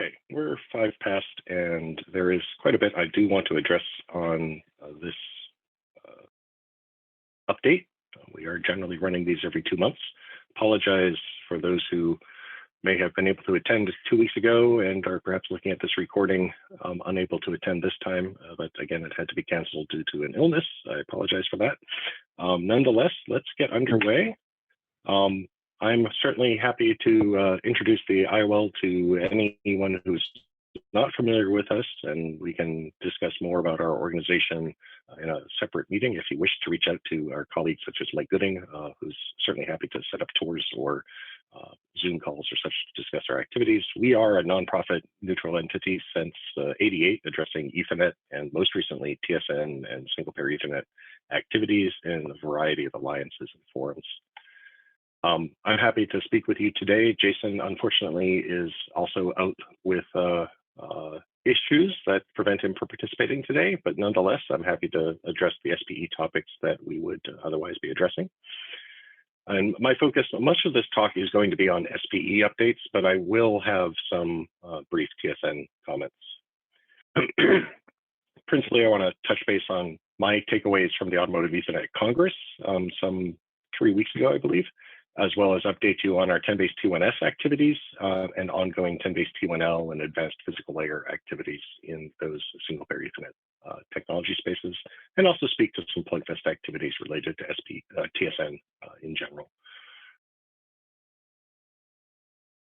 Okay, we're 5 past, and there is quite a bit I do want to address on this update. We are generally running these every 2 months. Apologize for those who may have been able to attend 2 weeks ago and are perhaps looking at this recording unable to attend this time, but again, it had to be canceled due to an illness. I apologize for that. Nonetheless, let's get underway. I'm certainly happy to introduce the IOL to anyone who's not familiar with us, and we can discuss more about our organization in a separate meeting if you wish to reach out to our colleagues such as Mike Gooding, who's certainly happy to set up tours or Zoom calls or such to discuss our activities. We are a nonprofit neutral entity since '88, addressing Ethernet and most recently TSN and single pair Ethernet activities in a variety of alliances and forums. I'm happy to speak with you today. Jason, unfortunately, is also out with issues that prevent him from participating today, but nonetheless, I'm happy to address the SPE topics that we would otherwise be addressing. And my focus, much of this talk is going to be on SPE updates, but I will have some brief TSN comments. Principally, I want to touch base on my takeaways from the Automotive Ethernet Congress some 3 weeks ago, I believe, as well as update you on our 10-base T1S activities and ongoing 10-base T1L and advanced physical layer activities in those single pair Ethernet technology spaces, and also speak to some plugfest activities related to TSN in general.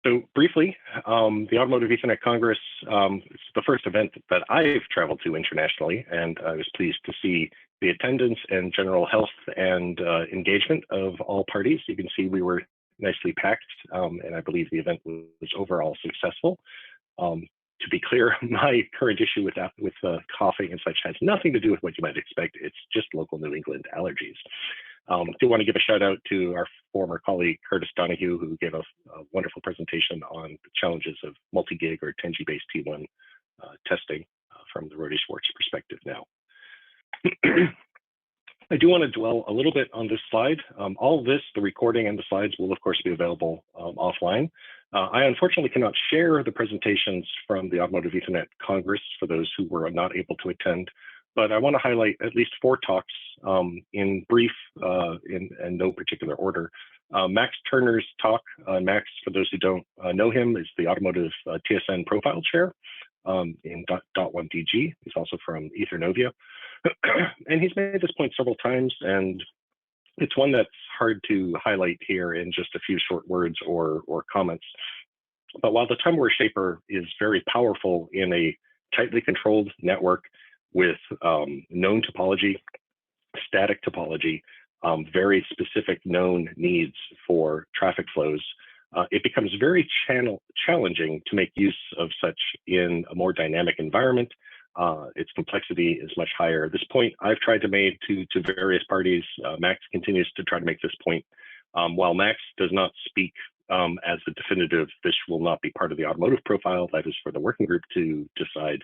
So briefly, the Automotive Ethernet Congress is the first event that I've traveled to internationally, and I was pleased to see the attendance and general health and engagement of all parties. You can see we were nicely packed, and I believe the event was overall successful. To be clear, my current issue with coughing and such has nothing to do with what you might expect. It's just local New England allergies. I do want to give a shout out to our former colleague, Curtis Donahue, who gave a wonderful presentation on the challenges of multi-gig or 10G-based T1 testing from the Rody Schwartz perspective now. I do want to dwell a little bit on this slide. All of this, the recording and the slides, will of course be available offline. I unfortunately cannot share the presentations from the Automotive Ethernet Congress for those who were not able to attend, but I want to highlight at least 4 talks in brief, in no particular order. Max Turner's talk, Max, for those who don't know him, is the Automotive TSN Profile Chair in .1DG. He's also from Ethernovia. And he's made this point several times, and it's one that's hard to highlight here in just a few short words or comments. But while the time-aware shaper is very powerful in a tightly controlled network with known topology, static topology, very specific known needs for traffic flows, it becomes very challenging to make use of such in a more dynamic environment. Its complexity is much higher. This point I've tried to make to various parties. Max continues to try to make this point. While Max does not speak as the definitive, this will not be part of the automotive profile, that is for the working group to decide.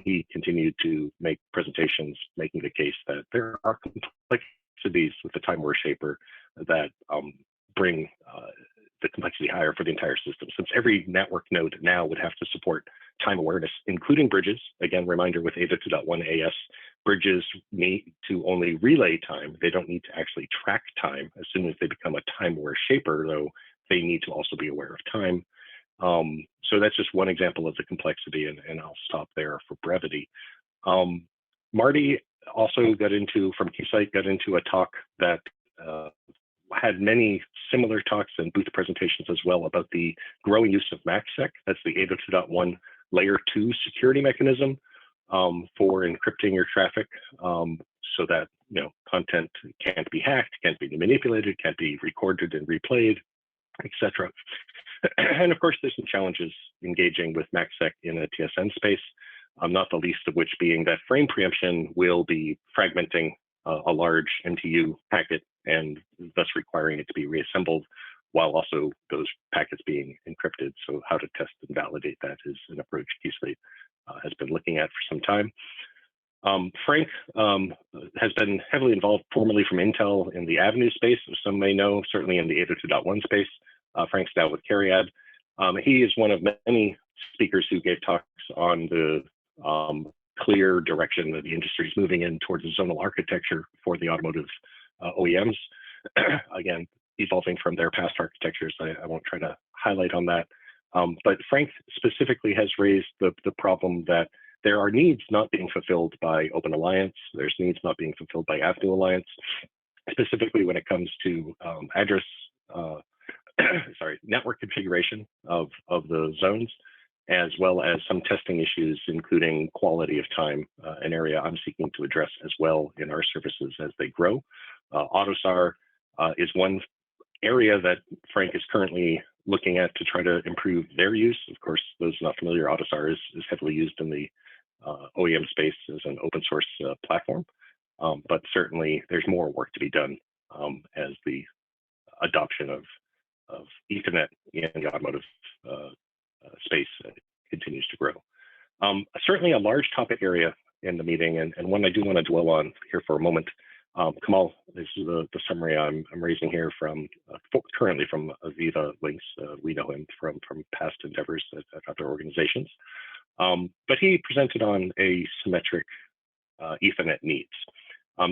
He continued to make presentations making the case that there are complexities with the time-aware shaper that bring the complexity higher for the entire system, since every network node now would have to support time awareness, including bridges. Again, reminder with 802.1 AS, bridges need to only relay time. They don't need to actually track time. As soon as they become a time-aware shaper, though, they need to also be aware of time. So that's just one example of the complexity, and I'll stop there for brevity. Marty also from Keysight, got into a talk that had many similar talks and booth presentations as well about the growing use of MACsec. That's the 802.1 layer 2 security mechanism for encrypting your traffic so that content can't be hacked, can't be manipulated, can't be recorded and replayed, etc. And of course, there's some challenges engaging with MACsec in a TSN space, not the least of which being that frame preemption will be fragmenting a large MTU packet and thus requiring it to be reassembled while also those packets being encrypted. So how to test and validate that is an approach Keysight has been looking at for some time. Frank has been heavily involved formerly from Intel in the Avenue space, as some may know, certainly in the 802.1 space. Frank's now with Cariad. He is one of many speakers who gave talks on the clear direction that the industry is moving in towards a zonal architecture for the automotive OEMs. Again, evolving from their past architectures, I won't try to highlight on that. But Frank specifically has raised the problem that there are needs not being fulfilled by Open Alliance. There's needs not being fulfilled by Avenue Alliance, specifically when it comes to address, network configuration of the zones, as well as some testing issues, including quality of time, an area I'm seeking to address as well in our services as they grow. AutoSAR is one area that Frank is currently looking at to try to improve their use. Of course, those not familiar, AutoSAR is heavily used in the OEM space as an open source platform, but certainly there's more work to be done as the adoption of Ethernet in the automotive space continues to grow. Certainly a large topic area in the meeting, and one I do want to dwell on here for a moment. Kamal, this is the summary I'm raising here from currently from Aviva Links. We know him from past endeavors at other organizations. But he presented on asymmetric Ethernet needs.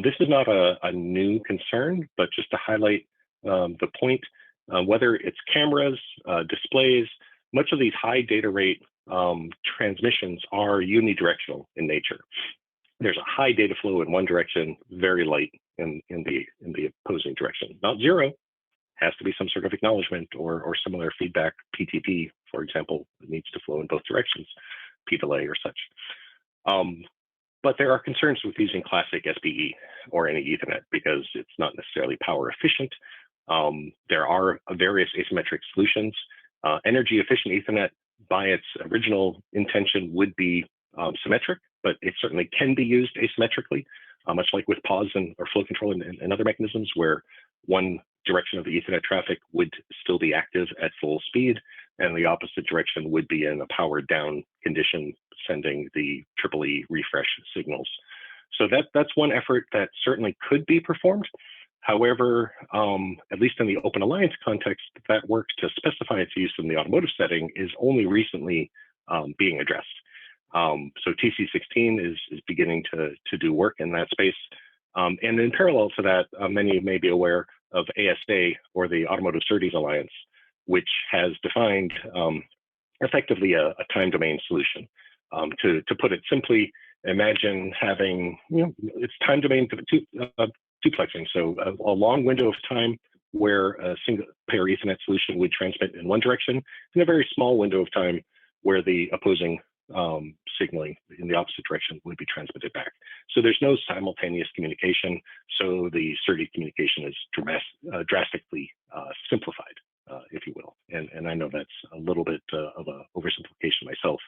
This is not a new concern, but just to highlight the point, whether it's cameras, displays, much of these high data rate transmissions are unidirectional in nature. There's a high data flow in one direction, very light in the opposing direction. Not zero, has to be some sort of acknowledgement or similar feedback. PTP, for example, needs to flow in both directions, P delay or such. But there are concerns with using classic SPE or any Ethernet because it's not necessarily power efficient. There are various asymmetric solutions. Energy efficient Ethernet by its original intention would be symmetric, but it certainly can be used asymmetrically, much like with pause or flow control and other mechanisms where one direction of the Ethernet traffic would still be active at full speed, and the opposite direction would be in a powered down condition, sending the EEE refresh signals. So that's one effort that certainly could be performed. However, at least in the Open Alliance context, that work to specify its use in the automotive setting is only recently being addressed. So TC16 is beginning to do work in that space. And in parallel to that, many may be aware of ASA, or the Automotive SerDes Alliance, which has defined effectively a time domain solution. To put it simply, imagine having, it's time domain duplexing. So a long window of time where a single pair Ethernet solution would transmit in one direction, and a very small window of time where the opposing signaling in the opposite direction would be transmitted back. So there's no simultaneous communication. So the SerDes communication is drastically simplified, if you will. And I know that's a little bit of an oversimplification myself,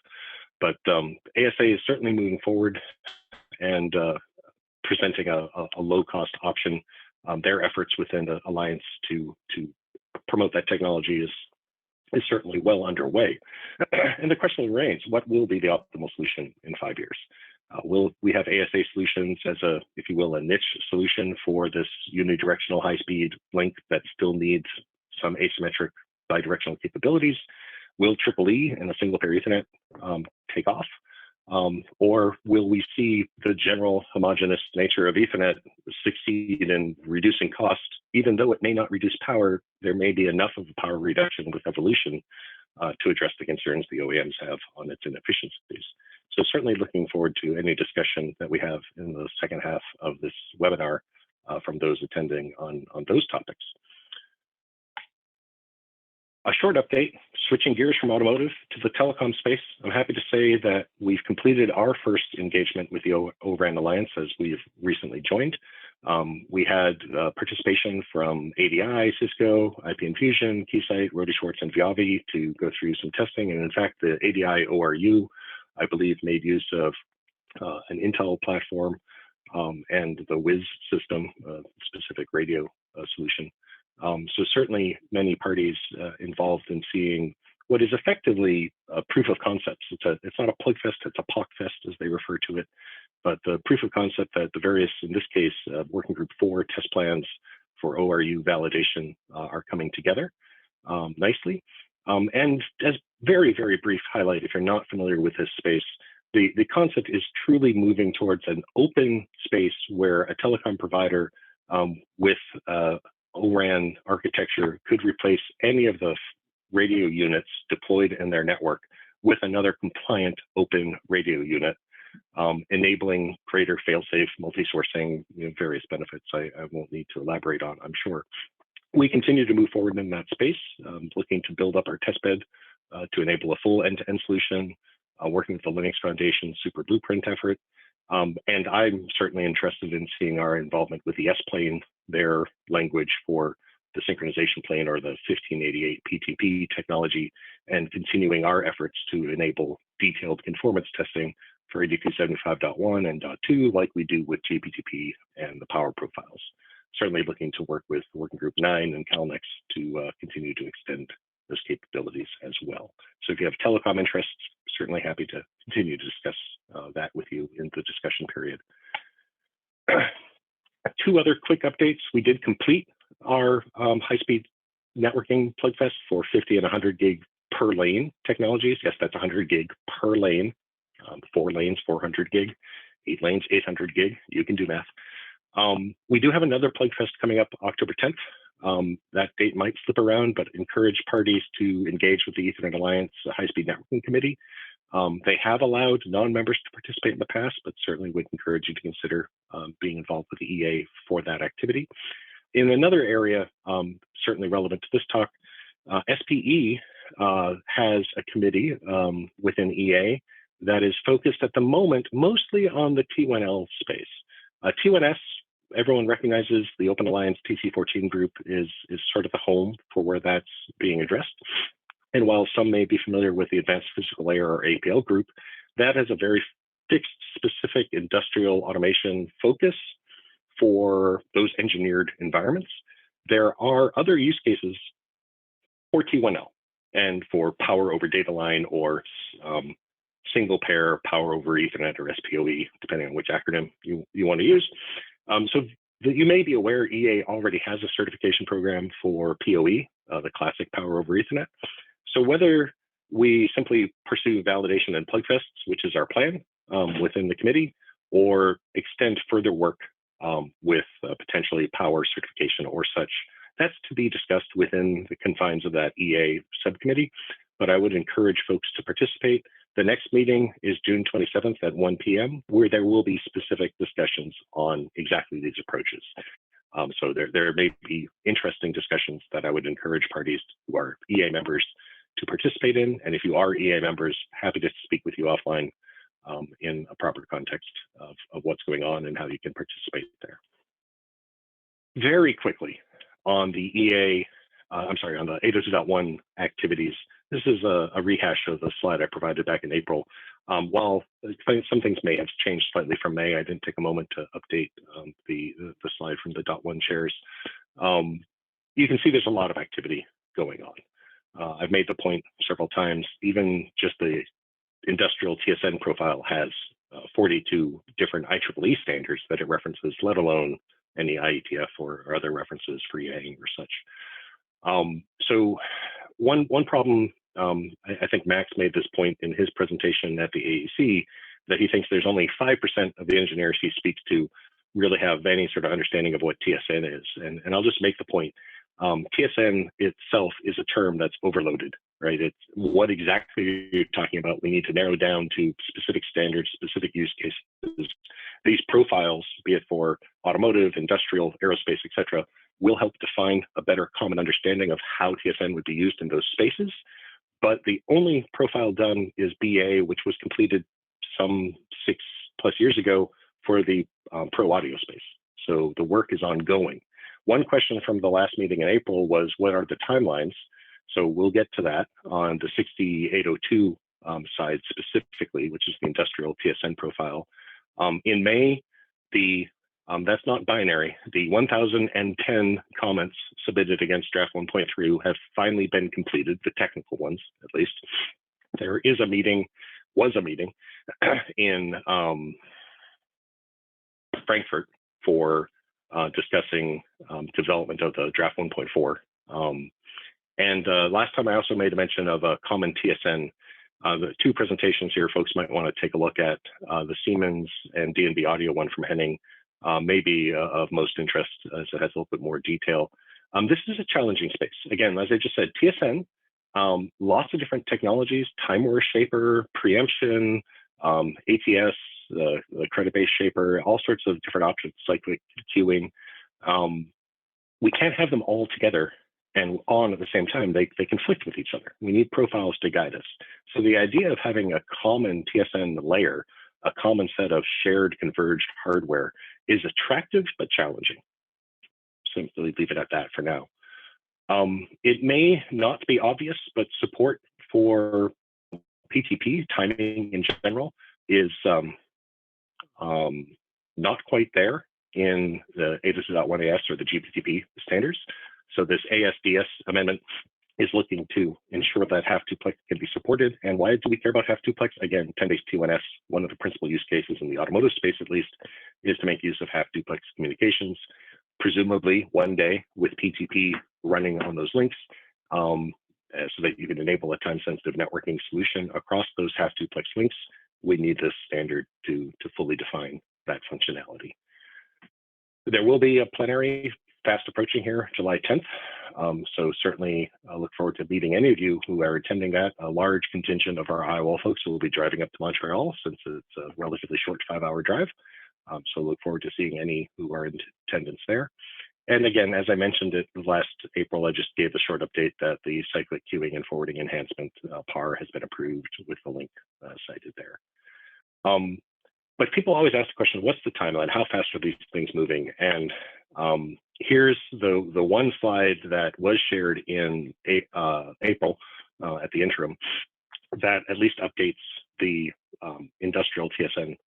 but ASA is certainly moving forward and presenting a low-cost option. Their efforts within the alliance to promote that technology is certainly well underway. And the question remains, what will be the optimal solution in 5 years? Will we have ASA solutions as a, if you will, a niche solution for this unidirectional high-speed link that still needs some asymmetric bidirectional capabilities? Will EEE and a single pair Ethernet take off? Or will we see the general homogeneous nature of Ethernet succeed in reducing cost? Even though it may not reduce power, there may be enough of a power reduction with evolution to address the concerns the OEMs have on its inefficiencies. So certainly looking forward to any discussion that we have in the second half of this webinar from those attending on those topics. A short update, switching gears from automotive to the telecom space. I'm happy to say that we've completed our first engagement with the O-RAN Alliance as we've recently joined. We had participation from ADI, Cisco, IPN Fusion, Keysight, Rohde Schwartz, and Viavi to go through some testing. And in fact, the ADI ORU, I believe, made use of an Intel platform and the WIZ system, specific radio solution. So certainly many parties involved in seeing what is effectively a proof of concepts. It's not a plug fest, it's a POC fest as they refer to it, but the proof of concept that the various, in this case, working group 4 test plans for ORU validation are coming together nicely. And as very, very brief highlight, if you're not familiar with this space, the concept is truly moving towards an open space where a telecom provider with ORAN architecture could replace any of the radio units deployed in their network with another compliant open radio unit, enabling greater fail-safe multi-sourcing, various benefits I won't need to elaborate on, I'm sure. We continue to move forward in that space, looking to build up our testbed to enable a full end-to-end solution, working with the Linux Foundation Super Blueprint effort. And I'm certainly interested in seeing our involvement with the S-plane, their language for the synchronization plane or the 1588 PTP technology, and continuing our efforts to enable detailed conformance testing for 8275.1 and .2 like we do with GPTP and the power profiles. Certainly looking to work with Working Group 9 and CalNex to continue to extend those capabilities as well. So if you have telecom interests, certainly happy to continue to discuss that with you in the discussion period. Two other quick updates. We did complete our high-speed networking plugfest for 50 and 100 gig per lane technologies. Yes, that's 100 gig per lane. 4 lanes, 400 gig, 8 lanes, 800 gig. You can do math. We do have another plugfest coming up October 10th. That date might slip around, but encourage parties to engage with the Ethernet Alliance High-Speed Networking Committee. They have allowed non-members to participate in the past, but certainly would encourage you to consider being involved with the EA for that activity. In another area, certainly relevant to this talk, SPE has a committee within EA that is focused at the moment mostly on the T1L space. T1S, everyone recognizes the Open Alliance TC14 group is sort of the home for where that's being addressed. And while some may be familiar with the Advanced Physical Layer or APL group, that has a very fixed, specific industrial automation focus for those engineered environments. There are other use cases for T1L and for power over data line or single pair power over Ethernet or SPOE, depending on which acronym you want to use. So you may be aware EA already has a certification program for PoE, the classic power over Ethernet. So whether we simply pursue validation and plugfests, which is our plan within the committee, or extend further work with potentially power certification or such, that's to be discussed within the confines of that EA subcommittee. But I would encourage folks to participate. The next meeting is June 27th at 1 p.m., where there will be specific discussions on exactly these approaches. So there may be interesting discussions that I would encourage parties who are EA members to participate in. And if you are EA members, happy to speak with you offline in a proper context of what's going on and how you can participate there. Very quickly on the EA, on the 802.1 activities, this is a rehash of the slide I provided back in April. While some things may have changed slightly from May, I didn't take a moment to update the slide from the .1 shares. You can see there's a lot of activity going on. I've made the point several times, even just the industrial TSN profile has 42 different IEEE standards that it references, let alone any IETF or other references for EAing or such. So one problem, I think Max made this point in his presentation at the AEC, that he thinks there's only 5% of the engineers he speaks to really have any sort of understanding of what TSN is. And I'll just make the point, TSN itself is a term that's overloaded, right? It's what exactly you're talking about. We need to narrow down to specific standards, specific use cases. These profiles, be it for automotive, industrial, aerospace, et cetera, will help define a better common understanding of how TSN would be used in those spaces. But the only profile done is BA, which was completed some 6+ years ago for the pro audio space. So the work is ongoing. One question from the last meeting in April was, what are the timelines? So we'll get to that on the 6802 side specifically, which is the industrial TSN profile. In May, that's not binary. The 1,010 comments submitted against draft 1.3 have finally been completed, the technical ones, at least. There is a meeting, was a meeting in Frankfurt for discussing development of the draft 1.4. And And last time I also made a mention of a common TSN. The two presentations here folks might want to take a look at. The Siemens and D&B audio one from Henning may be of most interest as it has a little bit more detail. This is a challenging space. Again, as I just said, TSN, lots of different technologies, time war shaper, preemption, ATS, the credit-based shaper, all sorts of different options, cyclic queuing. We can't have them all together and on at the same time. They conflict with each other. We need profiles to guide us. So the idea of having a common TSN layer, a common set of shared converged hardware, is attractive but challenging. So leave it at that for now. It may not be obvious, but support for PTP timing in general is not quite there in the 802.1as or the GPTP standards. So this ASDS amendment is looking to ensure that half-duplex can be supported. And why do we care about half-duplex? Again, 10-base T1S, one of the principal use cases in the automotive space at least, is to make use of half-duplex communications, presumably one day with PTP running on those links, so that you can enable a time-sensitive networking solution across those half-duplex links. We need this standard to fully define that functionality. There will be a plenary fast approaching here, July 10th. So certainly look forward to meeting any of you who are attending that. A large contingent of our IOL folks will be driving up to Montreal since it's a relatively short 5-hour drive. So look forward to seeing any who are in attendance there. And again, as I mentioned it last April, I just gave a short update that the cyclic queuing and forwarding enhancement PAR has been approved with the link cited there. But people always ask the question, what's the timeline? How fast are these things moving? And here's the one slide that was shared in April at the interim that at least updates the industrial TSN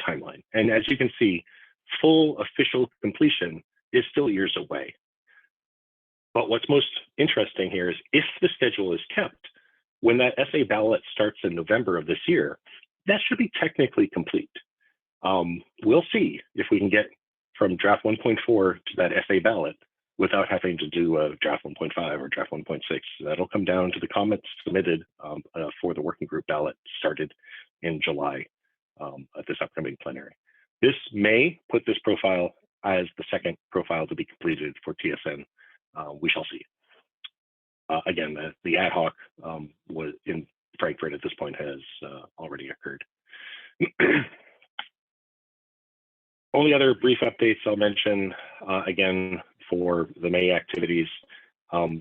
timeline. And as you can see, full official completion is still years away. But what's most interesting here is if the schedule is kept, when that SA ballot starts in November of this year, that should be technically complete. We'll see if we can get from draft 1.4 to that SA ballot without having to do a draft 1.5 or draft 1.6. That'll come down to the comments submitted for the working group ballot started in July at this upcoming plenary. This may put this profile as the second profile to be completed for TSN. We shall see. Again, the ad hoc was in Frankfurt at this point has already occurred. Only other brief updates I'll mention, again, for the May activities,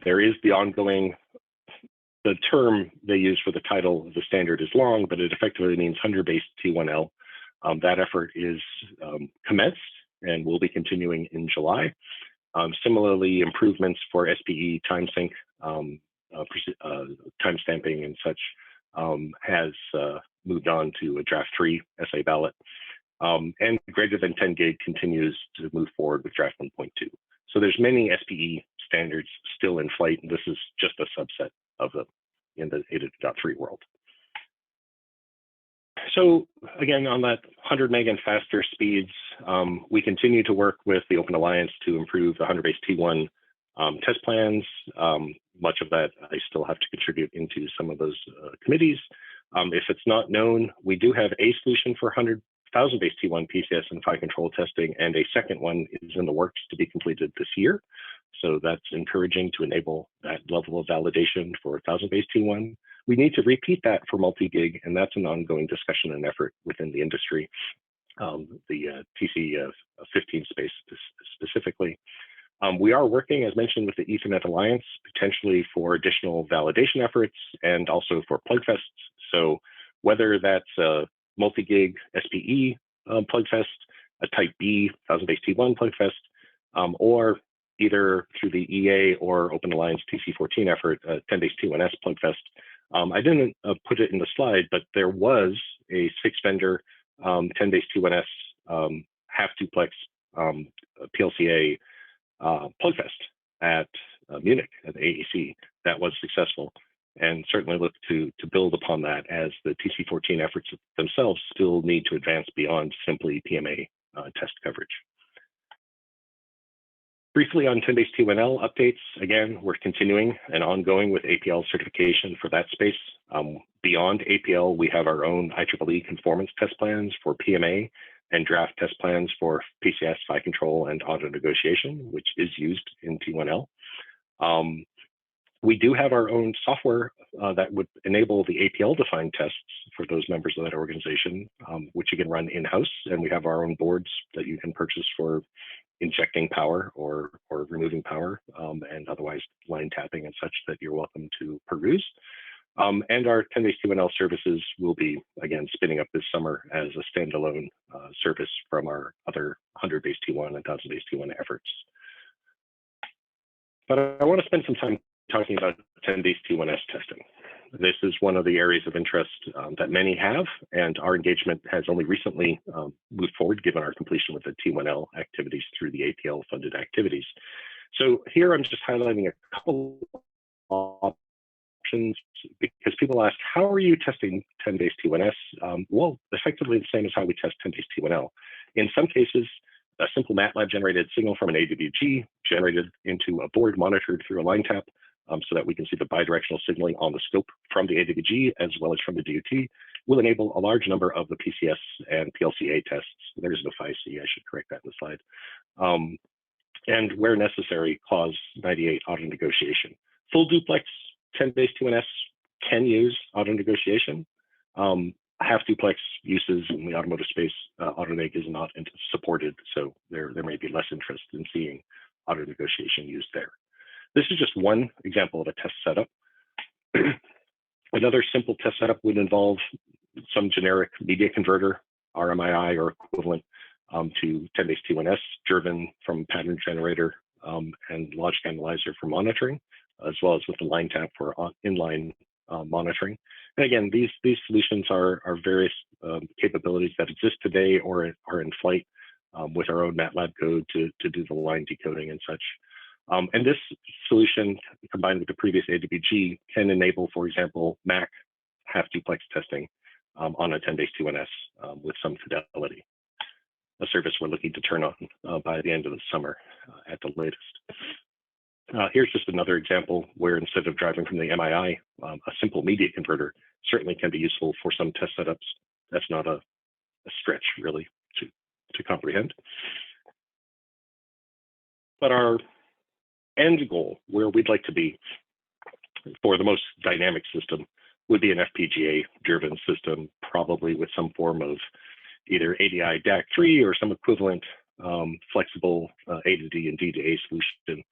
there is the ongoing, the term they use for the title of the standard is long, but it effectively means 100-base T1L. That effort is commenced and will be continuing in July. Similarly, improvements for SPE time sync, time stamping and such has moved on to a draft 3 SA ballot. And greater than 10 gig continues to move forward with draft 1.2. So there's many SPE standards still in flight, and this is just a subset of them in the 802.3 world. So again, on that 100 meg and faster speeds, we continue to work with the Open Alliance to improve the 100-base T1 test plans. Much of that I still have to contribute into some of those committees. If it's not known, we do have a solution for 100,000-base T1 PCS and PHY control testing, and a second one is in the works to be completed this year. So that's encouraging to enable that level of validation for 1,000-base T1. We need to repeat that for multi-gig, and that's an ongoing discussion and effort within the industry, the TC15 space specifically. We are working, as mentioned, with the Ethernet Alliance, potentially for additional validation efforts and also for plugfests. So whether that's a multi-gig SPE plugfest, a Type B 1,000-base T1 plugfest, or either through the EA or Open Alliance TC14 effort, 10-base T1S plugfest. I didn't put it in the slide, but there was a 6-vendor 10-base T1S half-duplex PLCA plugfest at Munich at the AEC that was successful, and certainly look to build upon that as the TC14 efforts themselves still need to advance beyond simply PMA test coverage. Briefly on 10 base T1L updates, again, we're continuing and ongoing with APL certification for that space. Beyond APL, we have our own IEEE conformance test plans for PMA and draft test plans for PCS, fire control, and auto negotiation, which is used in T1L. We do have our own software that would enable the APL-defined tests for those members of that organization, which you can run in-house, and we have our own boards that you can purchase for injecting power or removing power, and otherwise line tapping and such that you're welcome to peruse. And our 10 base T1L services will be, again, spinning up this summer as a standalone service from our other 100 base T1 and 1000 base T1 efforts. But I want to spend some time talking about 10 base T1S testing. This is one of the areas of interest that many have, and our engagement has only recently moved forward given our completion with the T1L activities through the APL-funded activities. So here I'm just highlighting a couple options because people ask, how are you testing 10 base T1S? Well, effectively the same as how we test 10 base T1L. In some cases, a simple MATLAB generated signal from an AWG generated into a board monitored through a line tap so that we can see the bidirectional signaling on the scope from the AWG as well as from the DOT will enable a large number of the PCS and PLCA tests. There's no 5C, I should correct that in the slide. And where necessary, clause 98 auto negotiation. Full duplex 10 base T1S can use auto negotiation. Half duplex uses in the automotive space, AutoNeg is not supported, so there may be less interest in seeing auto negotiation used there. This is just one example of a test setup. Another simple test setup would involve some generic media converter, RMII or equivalent, to 10 base T1S driven from pattern generator and logic analyzer for monitoring, as well as with the line tap for inline monitoring. And again, these solutions are various capabilities that exist today or are in flight with our own MATLAB code to do the line decoding and such. And this solution, combined with the previous AWG, can enable, for example, MAC half duplex testing on a 10 base T1S with some fidelity, a service we're looking to turn on by the end of the summer at the latest. Here's just another example where instead of driving from the MII, a simple media converter certainly can be useful for some test setups. That's not a stretch really to comprehend. But our end goal, where we'd like to be for the most dynamic system, would be an FPGA-driven system, probably with some form of either ADI DAC3 or some equivalent flexible A to D and D to A solution,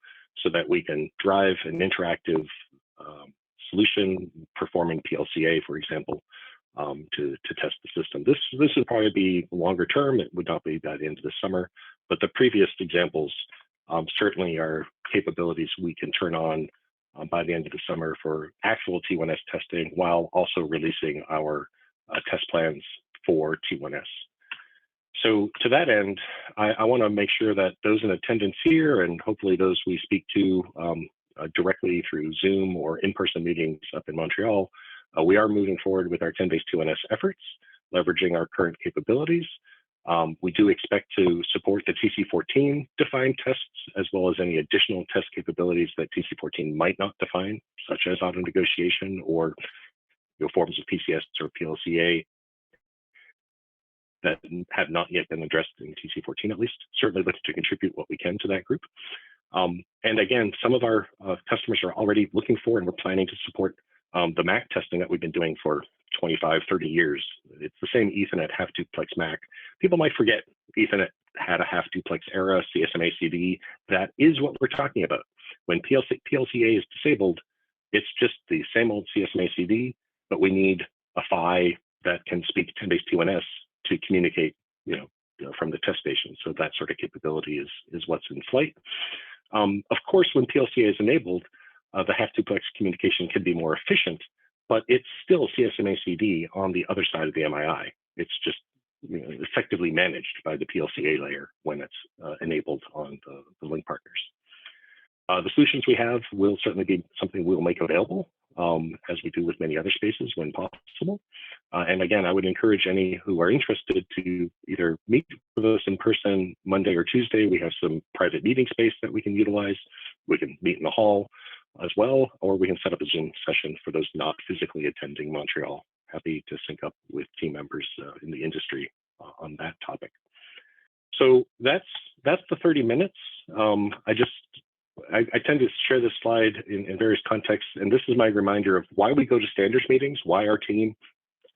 so that we can drive an interactive solution performing PLCA, for example, to test the system. This would probably be longer term. It would not be by the end of the summer, but the previous examples certainly are capabilities we can turn on by the end of the summer for actual T1S testing while also releasing our test plans for T1S. So to that end, I want to make sure that those in attendance here and hopefully those we speak to directly through Zoom or in-person meetings up in Montreal, we are moving forward with our 10 base T1S efforts, leveraging our current capabilities. We do expect to support the TC14 defined tests, as well as any additional test capabilities that TC14 might not define, such as auto negotiation or forms of PCS or PLCA that have not yet been addressed in TC14 at least. Certainly look to contribute what we can to that group. And again, some of our customers are already looking for and we're planning to support the MAC testing that we've been doing for 25, 30 years. It's the same Ethernet half duplex MAC. People might forget Ethernet had a half duplex era, CSMA CD. That is what we're talking about. When PLCA is disabled, it's just the same old CSMA CD, but we need a PHY that can speak 10 base T1S to communicate, from the test station. So that sort of capability is what's in flight. Of course, when PLCA is enabled, the half duplex communication can be more efficient, but it's still CSMA CD on the other side of the MII. It's just effectively managed by the PLCA layer when it's enabled on the link partners. The solutions we have will certainly be something we'll make available, as we do with many other spaces when possible. And again, I would encourage any who are interested to either meet with us in person Monday or Tuesday. We have some private meeting space that we can utilize. We can meet in the hall as well, or we can set up a Zoom session for those not physically attending Montreal. Happy to sync up with team members in the industry on that topic. So that's the 30 minutes. I tend to share this slide in various contexts, and this is my reminder of why we go to standards meetings, why our team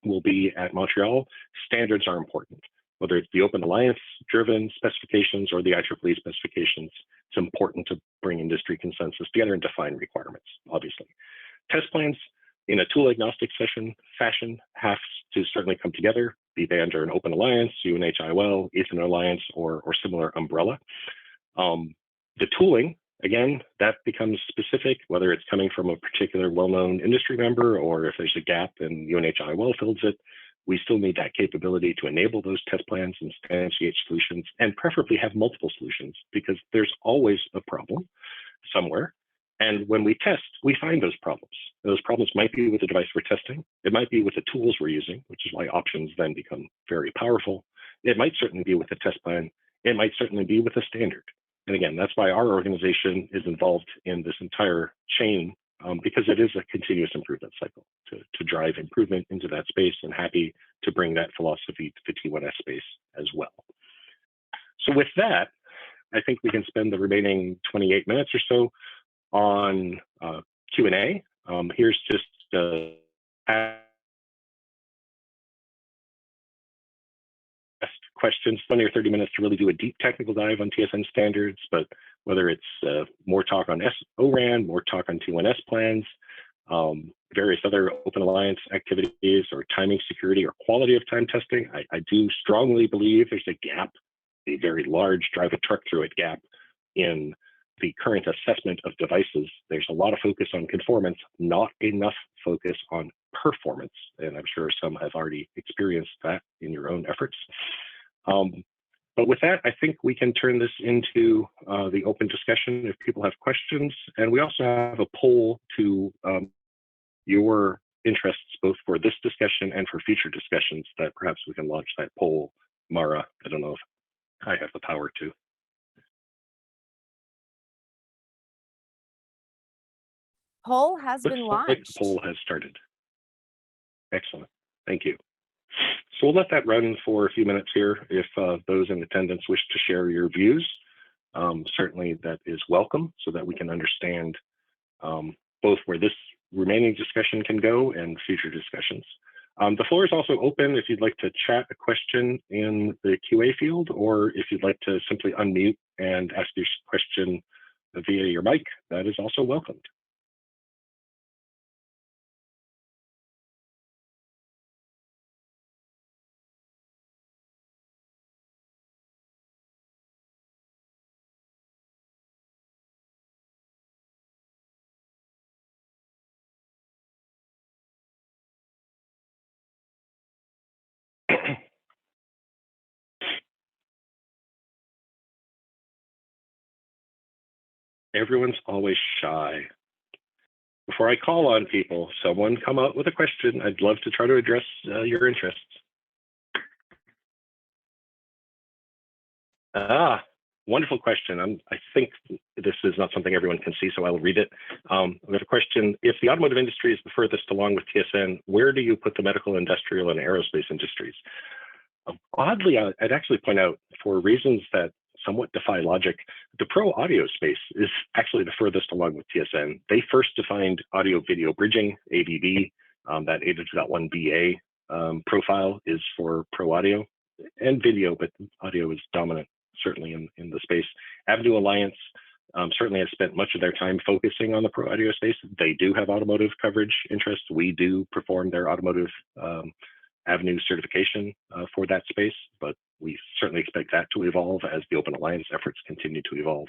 will be at Montreal. Standards are important, whether it's the Open Alliance driven specifications or the IEEE specifications. It's important to bring industry consensus together and define requirements, obviously. Test plans in a tool agnostic fashion have to certainly come together, be they under an Open Alliance, UNH-IOL, Ethernet Alliance, or similar umbrella. The tooling, again, that becomes specific, whether it's coming from a particular well-known industry member or if there's a gap and UNH-IOL fills it. We still need that capability to enable those test plans and instantiate solutions, and preferably have multiple solutions, because there's always a problem somewhere. And when we test, we find those problems. Those problems might be with the device we're testing. It might be with the tools we're using, which is why options then become very powerful. It might certainly be with the test plan. It might certainly be with a standard. And again, that's why our organization is involved in this entire chain, because it is a continuous improvement cycle to drive improvement into that space, and happy to bring that philosophy to the T1S space as well. So with that, I think we can spend the remaining 28 minutes or so on Q&A. Here's just questions, 20 or 30 minutes to really do a deep technical dive on TSN standards, but whether it's more talk on ORAN, more talk on T1S plans, various other Open Alliance activities, or timing security or quality of time testing, I do strongly believe there's a gap, a very large drive a truck through it gap in the current assessment of devices. There's a lot of focus on conformance, not enough focus on performance. And I'm sure some have already experienced that in your own efforts. But with that, I think we can turn this into the open discussion if people have questions. And we also have a poll to your interests, both for this discussion and for future discussions, that perhaps we can launch that poll. Mara, I don't know if I have the power to. Poll has been launched. The poll has started. Excellent. Thank you. So we'll let that run for a few minutes here. If those in attendance wish to share your views, certainly that is welcome, so that we can understand both where this remaining discussion can go and future discussions. The floor is also open if you'd like to chat a question in the QA field, or if you'd like to simply unmute and ask your question via your mic, that is also welcomed. Everyone's always shy. Before I call on people, someone come up with a question. I'd love to try to address your interests. Wonderful question. I think this is not something everyone can see, so I'll read it. We have a question. If the automotive industry is the furthest along with TSN, where do you put the medical, industrial, and aerospace industries? Oddly, I'd actually point out, for reasons that somewhat defy logic, the pro audio space is actually the furthest along with TSN. They first defined audio video bridging, AVB, that 802.1BA profile is for pro audio and video, but audio is dominant, certainly in the space. Avenue Alliance certainly has spent much of their time focusing on the pro audio space. They do have automotive coverage interest. We do perform their automotive Avenue certification for that space, but we certainly expect that to evolve as the Open Alliance efforts continue to evolve.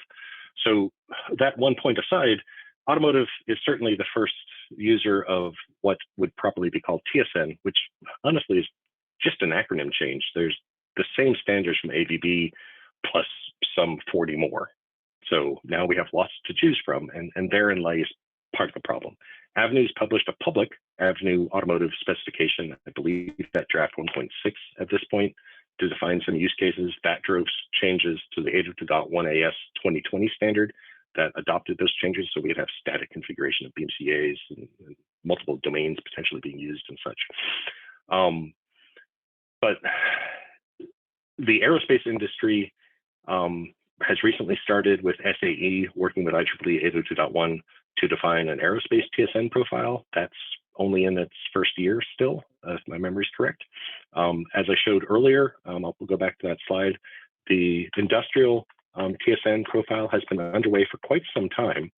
So that one point aside, automotive is certainly the first user of what would properly be called TSN, which honestly is just an acronym change. There's the same standards from AVB plus some 40 more. So now we have lots to choose from, and therein lies part of the problem. Avenue's published a public Avenue Automotive specification, I believe that draft 1.6 at this point, to define some use cases. That drove changes to the 802.1 AS 2020 standard that adopted those changes, so we'd have static configuration of BMCAs and multiple domains potentially being used and such. But the aerospace industry has recently started with SAE working with IEEE 802.1 to define an aerospace TSN profile. That's only in its first year still, if my memory is correct. As I showed earlier, I'll go back to that slide, the industrial TSN profile has been underway for quite some time.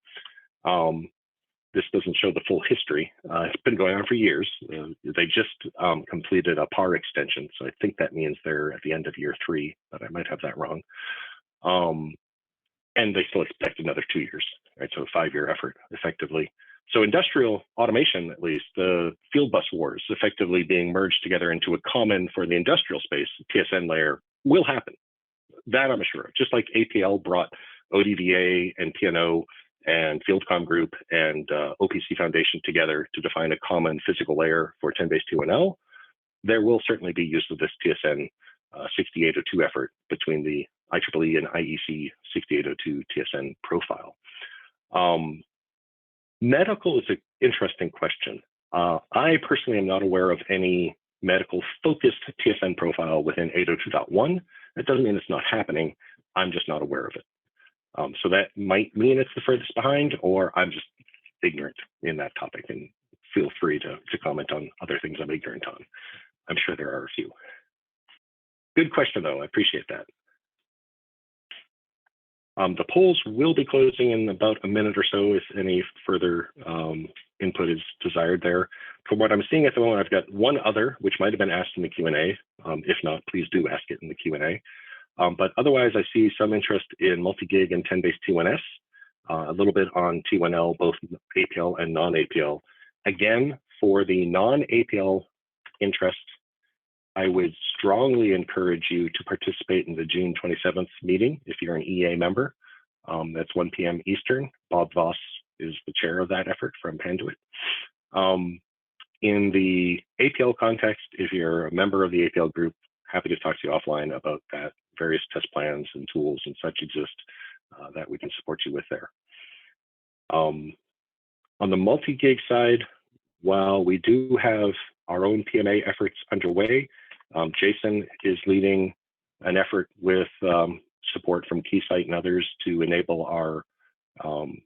This doesn't show the full history. It's been going on for years. They just completed a PAR extension, so I think that means they're at the end of year 3, but I might have that wrong. And they still expect another 2 years, right? So a 5-year effort, effectively. So industrial automation, at least, the field bus wars effectively being merged together into a common for the industrial space TSN layer will happen. That I'm sure of. Just like APL brought ODVA and PNO and FieldCom Group and OPC Foundation together to define a common physical layer for 10-base-T1L, there will certainly be use of this TSN 6802 effort between the IEEE and IEC 6802 TSN profile. Medical is an interesting question. I personally am not aware of any medical focused TSN profile within 802.1. That doesn't mean it's not happening. I'm just not aware of it. So that might mean it's the furthest behind, or I'm just ignorant in that topic, and feel free to comment on other things I'm ignorant on. I'm sure there are a few. Good question, though. I appreciate that. The polls will be closing in about a minute or so if any further input is desired there. From what I'm seeing at the moment, I've got one other, which might have been asked in the Q&A. If not, please do ask it in the Q&A. But otherwise, I see some interest in multi-gig and 10-base-T1S, a little bit on T1L, both APL and non-APL. Again, for the non-APL interest, I would strongly encourage you to participate in the June 27th meeting if you're an EA member. That's 1 p.m. Eastern. Bob Voss is the chair of that effort from Panduit. In the APL context, if you're a member of the APL group, happy to talk to you offline about that. Various test plans and tools and such exist that we can support you with there. On the multi-gig side, while we do have our own PMA efforts underway, Jason is leading an effort with support from Keysight and others to enable our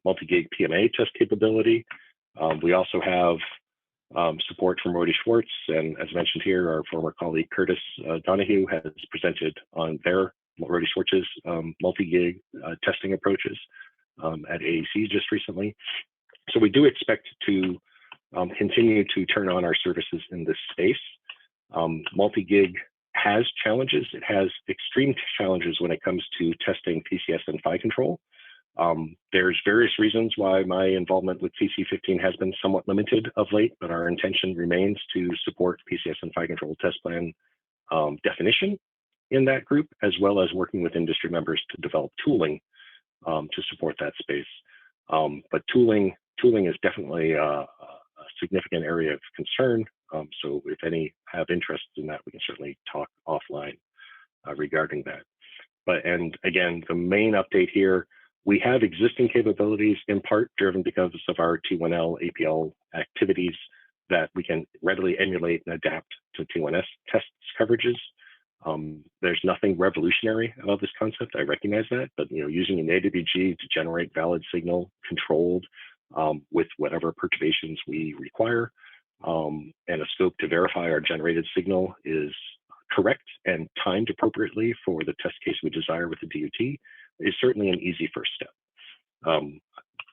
multi-gig PMA test capability. We also have support from Rody Schwartz, and as mentioned here, our former colleague Curtis Donahue has presented on their Rody Schwartz's multi-gig testing approaches at AEC just recently. So we do expect to continue to turn on our services in this space. Multi-gig has challenges. It has extreme challenges when it comes to testing PCS and PHY control. There's various reasons why my involvement with CC15 has been somewhat limited of late, but our intention remains to support PCS and PHY control test plan definition in that group, as well as working with industry members to develop tooling to support that space. But tooling is definitely a significant area of concern. So if any have interest in that, we can certainly talk offline regarding that. And again, the main update here, we have existing capabilities in part driven because of our T1L APL activities that we can readily emulate and adapt to T1S test coverages. There's nothing revolutionary about this concept. I recognize that, but using an AWG to generate valid signal controlled with whatever perturbations we require, and a scope to verify our generated signal is correct and timed appropriately for the test case we desire with the DOT is certainly an easy first step.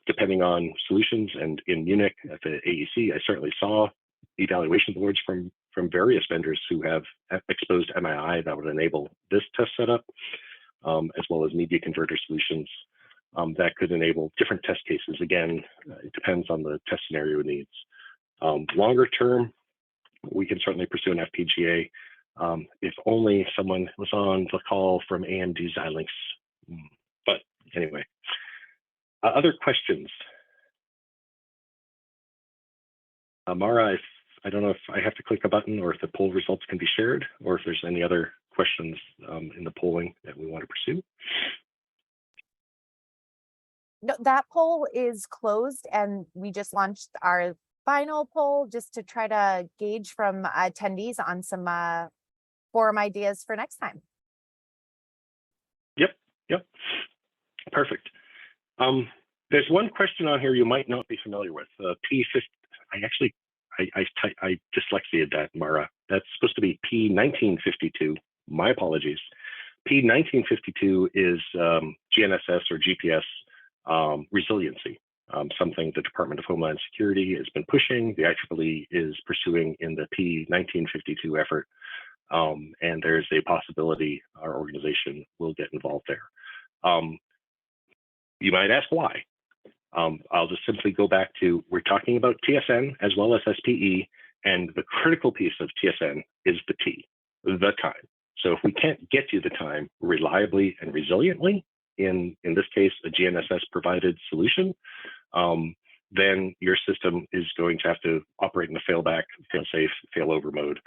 Depending on solutions, and in Munich at the AEC, I certainly saw evaluation boards from various vendors who have exposed MII that would enable this test setup, as well as media converter solutions that could enable different test cases. Again, it depends on the test scenario needs. Longer term, we can certainly pursue an FPGA. If only someone was on the call from AMD Xilinx. But anyway, other questions? Mara, I don't know if I have to click a button or if the poll results can be shared, or if there's any other questions in the polling that we want to pursue. No, that poll is closed, and we just launched our final poll just to try to gauge from attendees on some forum ideas for next time. Yep, perfect. There's one question on here you might not be familiar with. P50. I dyslexiaed that, Mara. That's supposed to be P1952. My apologies. P1952 is GNSS or GPS resiliency, something the Department of Homeland Security has been pushing. The IEEE is pursuing in the P1952 effort, and there's a possibility our organization will get involved there. You might ask why. I'll just simply go back to, we're talking about TSN as well as SPE, and the critical piece of TSN is the T, the time. So if we can't get you the time reliably and resiliently, in this case, a GNSS provided solution, then your system is going to have to operate in a failback, fail-safe, failover mode.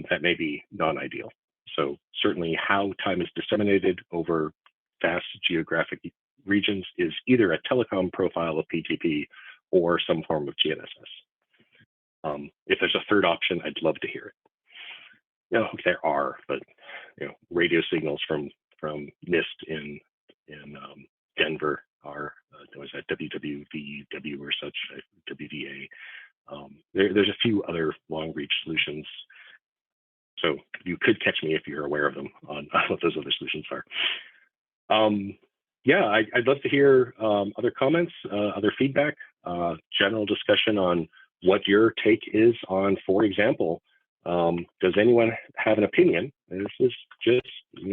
That may be non-ideal. So certainly how time is disseminated over vast geographic regions is either a telecom profile of PTP or some form of GNSS. If there's a third option, I'd love to hear it. There are, but radio signals from NIST in Denver are was that WWVW or such, WVA. There's a few other long reach solutions. So you could catch me if you're aware of them on what those other solutions are. Yeah, I'd love to hear other comments, other feedback, general discussion on what your take is on, for example, does anyone have an opinion, and this is just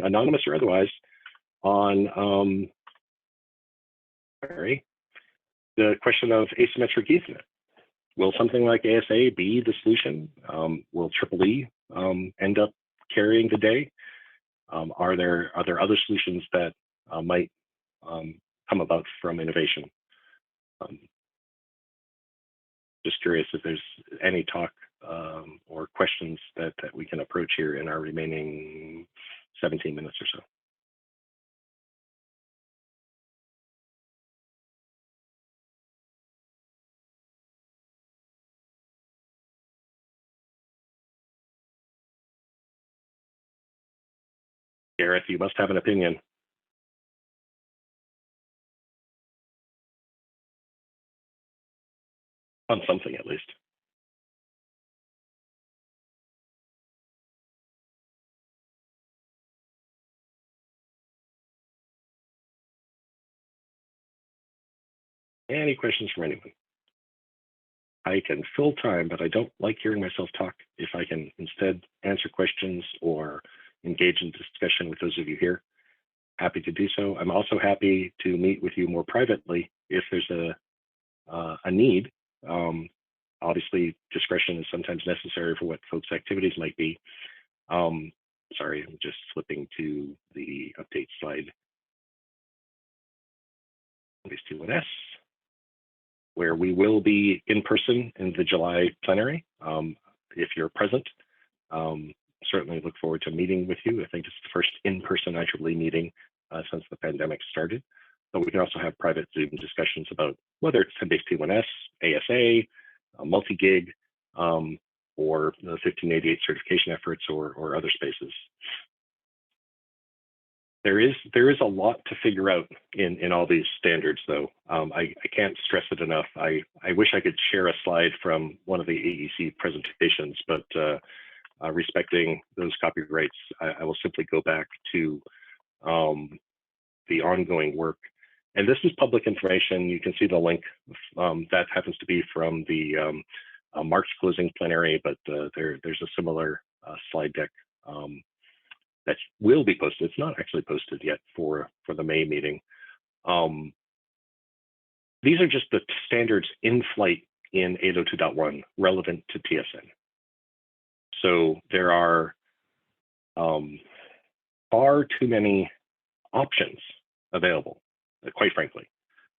anonymous or otherwise, on the question of asymmetric Ethernet? Will something like ASA be the solution? Will EEE end up carrying the day? Are there other solutions that might come about from innovation? Just curious if there's any talk or questions that we can approach here in our remaining 17 minutes or so. Gareth, you must have an opinion. On something, at least. Any questions from anyone? I can fill time, but I don't like hearing myself talk. If I can instead answer questions or engage in discussion with those of you here, happy to do so. I'm also happy to meet with you more privately if there's a need. Obviously, discretion is sometimes necessary for what folks' activities might be. Sorry, I'm just flipping to the update slide. T1S, where we will be in person in the July plenary. If you're present, certainly look forward to meeting with you. I think it's the first in-person IEEE meeting since the pandemic started. But we can also have private Zoom discussions about whether it's 10-base T1S, ASA, multi-gig, or the 1588 certification efforts or other spaces. There is a lot to figure out in all these standards, though. I can't stress it enough. I wish I could share a slide from one of the AEC presentations, but respecting those copyrights, I will simply go back to the ongoing work. And this is public information. You can see the link. That happens to be from the March closing plenary, but there's a similar slide deck that will be posted. It's not actually posted yet for the May meeting. These are just the standards in flight in 802.1 relevant to TSN. So there are far too many options available, quite frankly,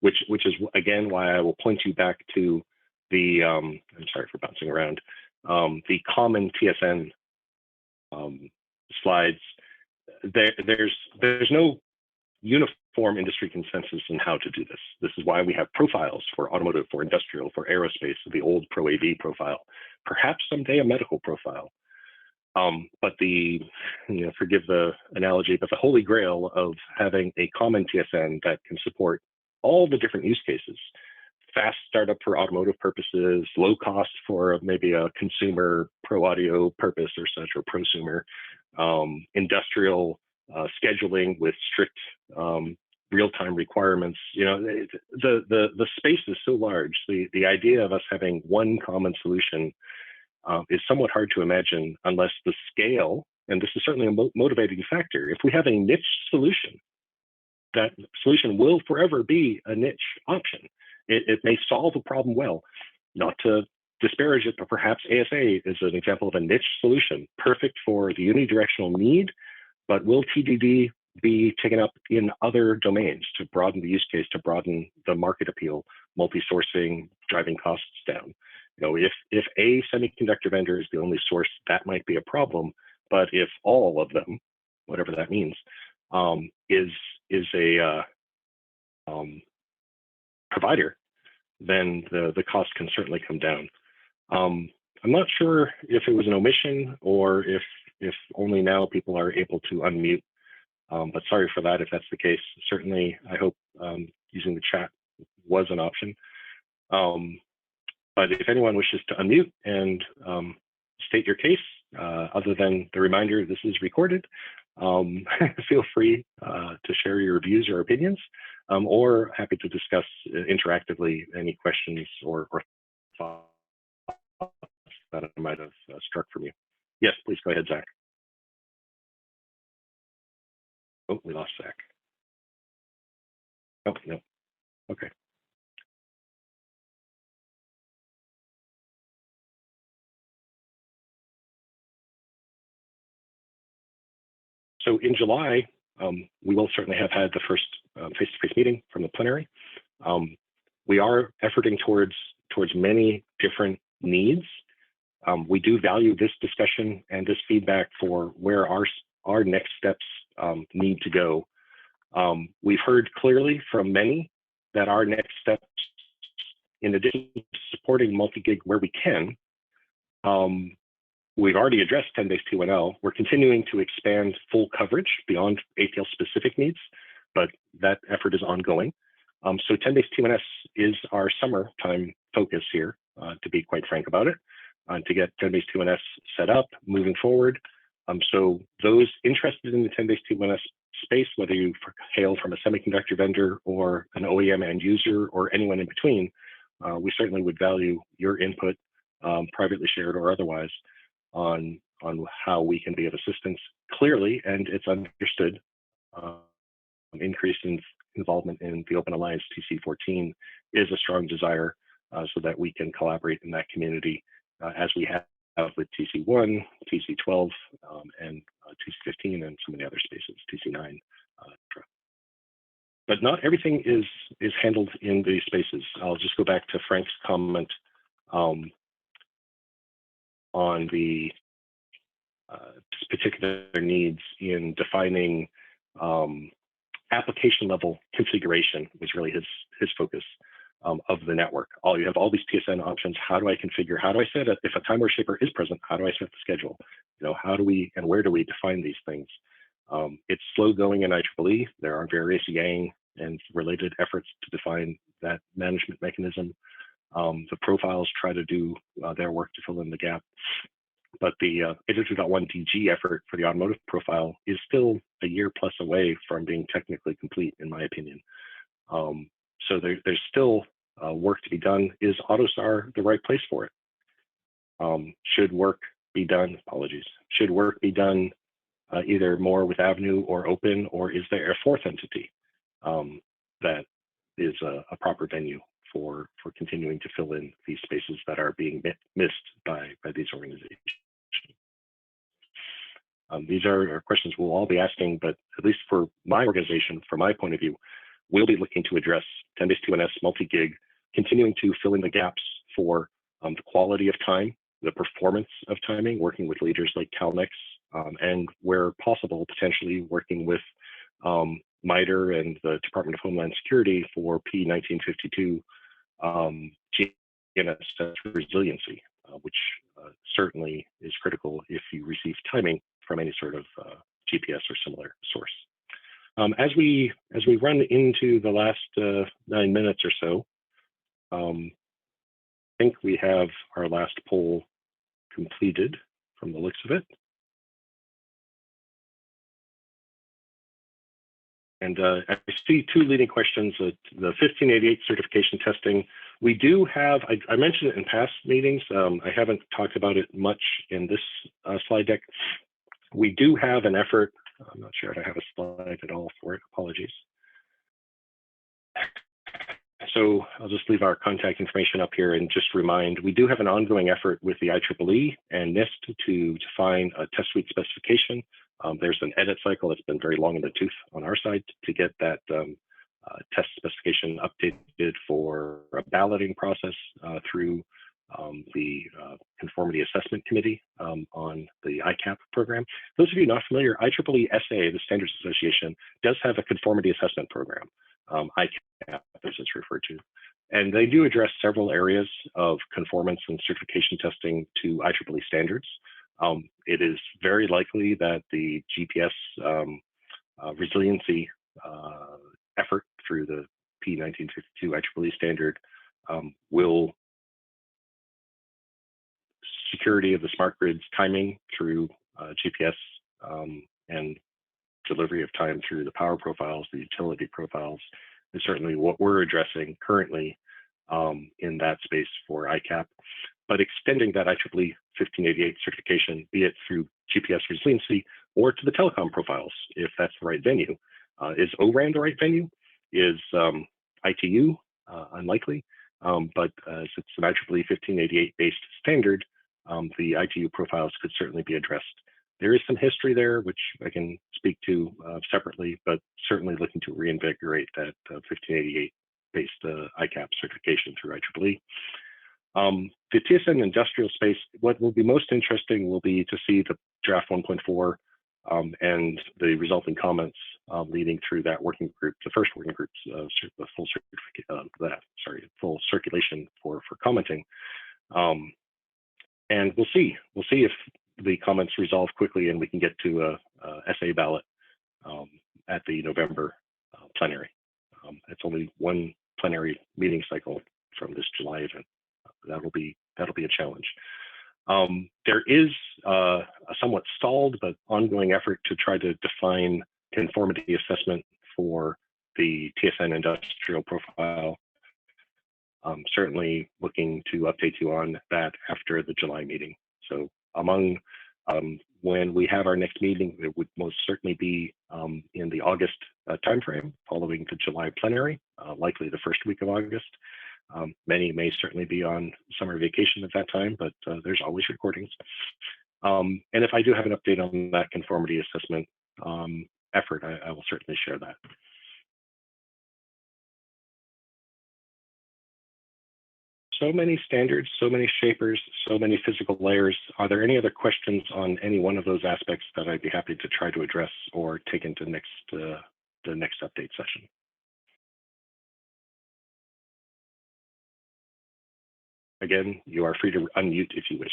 which is again why I will point you back to I'm sorry for bouncing around, the common TSN slides, there's no uniform industry consensus in how to do this. This is why we have profiles for automotive, for industrial, for aerospace, the old Pro AV profile, perhaps someday a medical profile. But forgive the analogy, but the holy grail of having a common TSN that can support all the different use cases, fast startup for automotive purposes, low cost for maybe a consumer pro audio purpose or such, or prosumer, industrial scheduling with strict real-time requirements. The space is so large. The idea of us having one common solution is somewhat hard to imagine unless the scale, and this is certainly a motivating factor. If we have a niche solution, that solution will forever be a niche option. It may solve a problem well. Not to disparage it, but perhaps ASA is an example of a niche solution, perfect for the unidirectional need, but will TDD be taken up in other domains to broaden the use case, to broaden the market appeal, multi-sourcing, driving costs down? If a semiconductor vendor is the only source, that might be a problem. But if all of them, whatever that means, is a provider, then the cost can certainly come down. I'm not sure if it was an omission or if only now people are able to unmute. But sorry for that if that's the case. Certainly, I hope using the chat was an option. But if anyone wishes to unmute and state your case, other than the reminder this is recorded, feel free to share your views or opinions, or happy to discuss interactively any questions or thoughts that I might have struck from you. Yes, please go ahead, Zach. Oh, we lost Zach. Oh, no. Okay. So in July, we will certainly have had the first face-to-face meeting from the plenary. We are efforting towards many different needs. We do value this discussion and this feedback for where our next steps need to go. We've heard clearly from many that our next steps, in addition to supporting multi-gig where we can, we've already addressed 10-base T1L. We're continuing to expand full coverage beyond ATL specific needs, but that effort is ongoing. So 10-base T1S is our summertime focus here, to be quite frank about it, to get 10-base T1S set up, moving forward. So those interested in the 10-base T1S space, whether you hail from a semiconductor vendor or an OEM end user or anyone in between, we certainly would value your input, privately shared or otherwise, on how we can be of assistance. Clearly, and it's understood, increased involvement in the Open Alliance TC14 is a strong desire, so that we can collaborate in that community as we have with TC1, TC12, and TC15, and some of the other spaces, TC9. But not everything is handled in these spaces. I'll just go back to Frank's comment on the particular needs in defining application level configuration was really his focus of the network. You have all these TSN options. How do I configure? How do I set it? If a time worshiper is present, how do I set the schedule? How do we and where do we define these things? It's slow going in IEEE. There are various Yang and related efforts to define that management mechanism. The profiles try to do their work to fill in the gap. But the 802.1 DG effort for the automotive profile is still a year plus away from being technically complete, in my opinion. So there's still work to be done. Is AutoSAR the right place for it? Should work be done, apologies, should work be done either more with Avenue or Open, or is there a fourth entity that is a proper venue for continuing to fill in these spaces that are being missed by these organizations? These are questions we'll all be asking, but at least for my organization, from my point of view, we'll be looking to address 10-base T1S multi-gig, continuing to fill in the gaps for the quality of time, the performance of timing, working with leaders like CalNex, and where possible, potentially working with MITRE and the Department of Homeland Security for P1952 GNSS resiliency, which certainly is critical if you receive timing from any sort of GPS or similar source. As we run into the last 9 minutes or so, I think we have our last poll completed from the looks of it. And I see two leading questions, the 1588 certification testing. We do have, I mentioned it in past meetings, I haven't talked about it much in this slide deck. We do have an effort, I'm not sure if I have a slide at all for it, apologies. So I'll just leave our contact information up here and just remind, we do have an ongoing effort with the IEEE and NIST to define a test suite specification. There's an edit cycle that's been very long in the tooth on our side to get that test specification updated for a balloting process through the Conformity Assessment Committee on the ICAP program. Those of you not familiar, IEEE SA, the Standards Association, does have a conformity assessment program, ICAP as it's referred to. And they do address several areas of conformance and certification testing to IEEE standards. It is very likely that the GPS resiliency effort through the P1952 IEEE standard will security of the smart grid's timing through GPS and delivery of time through the power profiles, the utility profiles, is certainly what we're addressing currently in that space for ICAP. But extending that IEEE 1588 certification, be it through GPS resiliency or to the telecom profiles, if that's the right venue. Is ORAN the right venue? Is ITU unlikely? But as it's an IEEE 1588 based standard, the ITU profiles could certainly be addressed. There is some history there, which I can speak to separately, but certainly looking to reinvigorate that 1588 based ICAP certification through IEEE. The TSN industrial space, what will be most interesting will be to see the draft 1.4 and the resulting comments leading through that working group, the first working group's the full circulation for commenting. And we'll see if the comments resolve quickly and we can get to a SA ballot at the November plenary. It's only one plenary meeting cycle from this July event. That'll be a challenge. There is a somewhat stalled but ongoing effort to try to define conformity assessment for the TSN industrial profile. Certainly looking to update you on that after the July meeting. So among when we have our next meeting, it would most certainly be in the August timeframe following the July plenary, likely the first week of August. Many may certainly be on summer vacation at that time, but there's always recordings. And if I do have an update on that conformity assessment effort, I will certainly share that. So many standards, so many shapers, so many physical layers. Are there any other questions on any one of those aspects that I'd be happy to try to address or take into the next update session? Again, you are free to unmute if you wish.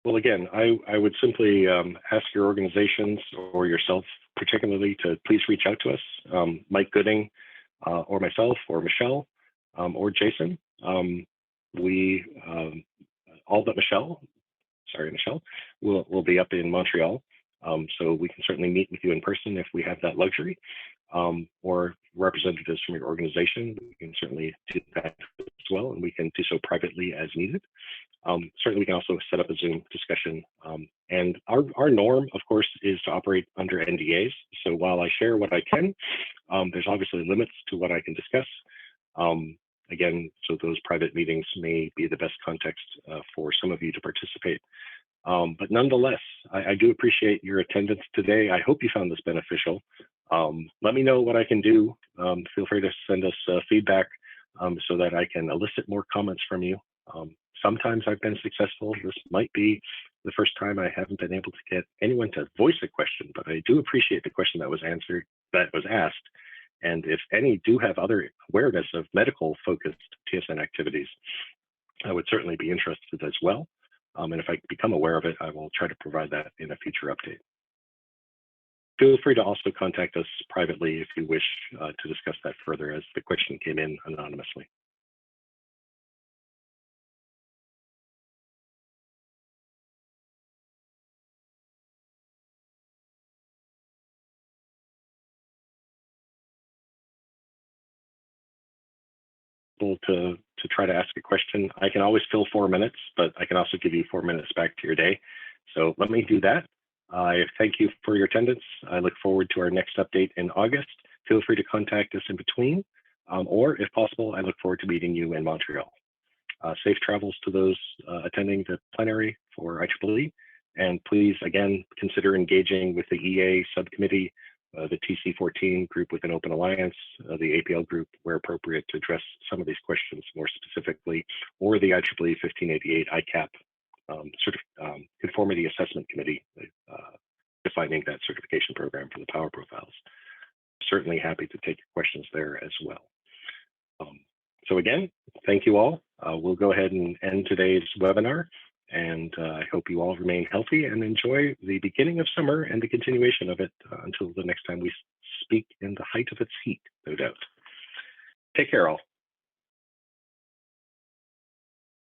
Well, again, I would simply ask your organizations or yourself particularly to please reach out to us, Mike Gooding or myself or Michelle or Jason. We, all but Michelle, will be up in Montreal. So we can certainly meet with you in person if we have that luxury. or representatives from your organization, we can certainly do that as well, and we can do so privately as needed. Certainly, we can also set up a Zoom discussion. And our norm, of course, is to operate under NDAs. So while I share what I can, there's obviously limits to what I can discuss. Again, so those private meetings may be the best context for some of you to participate. But nonetheless, I do appreciate your attendance today. I hope you found this beneficial. Let me know what I can do. Feel free to send us feedback so that I can elicit more comments from you. Sometimes I've been successful. This might be the first time I haven't been able to get anyone to voice a question, but I do appreciate the question that was asked. And if any do have other awareness of medical focused TSN activities, I would certainly be interested as well. And if I become aware of it, I will try to provide that in a future update. Feel free to also contact us privately if you wish to discuss that further, as the question came in anonymously. To try to ask a question. I can always fill 4 minutes, but I can also give you 4 minutes back to your day. So let me do that. I thank you for your attendance. I look forward to our next update in August. Feel free to contact us in between, or if possible, I look forward to meeting you in Montreal. Safe travels to those attending the plenary for IEEE. And please, again, consider engaging with the EA subcommittee, the TC14 group within Open Alliance, the APL group where appropriate to address some of these questions more specifically, or the IEEE 1588 ICAP conformity assessment committee, defining that certification program for the power profiles. Certainly happy to take questions there as well. So again, thank you all. We'll go ahead and end today's webinar. And I hope you all remain healthy and enjoy the beginning of summer and the continuation of it until the next time we speak in the height of its heat, no doubt. Take care, all.